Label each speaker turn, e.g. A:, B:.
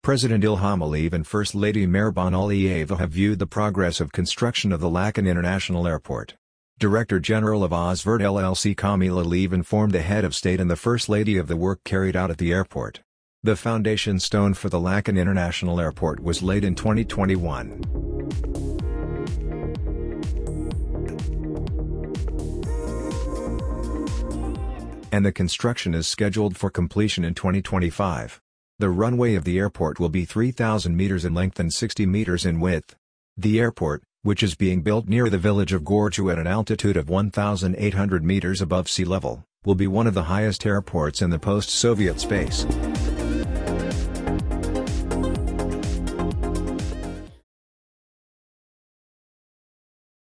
A: President Ilham Aliyev and First Lady Ilham Aliyev have viewed the progress of construction of the Lachin International Airport. Director General of Osvert LLC Kamil Aliyev informed the head of state and the First Lady of the work carried out at the airport. The foundation stone for the Lachin International Airport was laid in 2021. And the construction is scheduled for completion in 2025. The runway of the airport will be 3,000 meters in length and 60 meters in width. The airport, which is being built near the village of Gorchu at an altitude of 1,800 meters above sea level, will be one of the highest airports in the post-Soviet space.